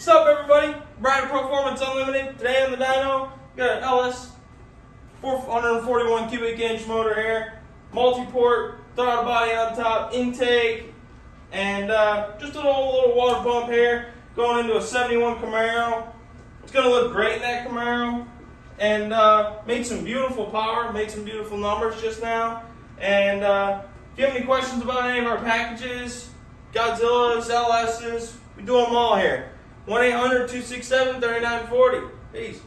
What's up, everybody? Brian Performance Unlimited. Today on the dyno, got an LS 441 cubic inch motor here, multi-port, throttle body on top, intake, and just a little water pump here going into a 71 Camaro. It's going to look great in that Camaro, and made some beautiful power, made some beautiful numbers just now. And if you have any questions about any of our packages, Godzillas, LS's, we do them all here. 1-800-267-3940. Peace.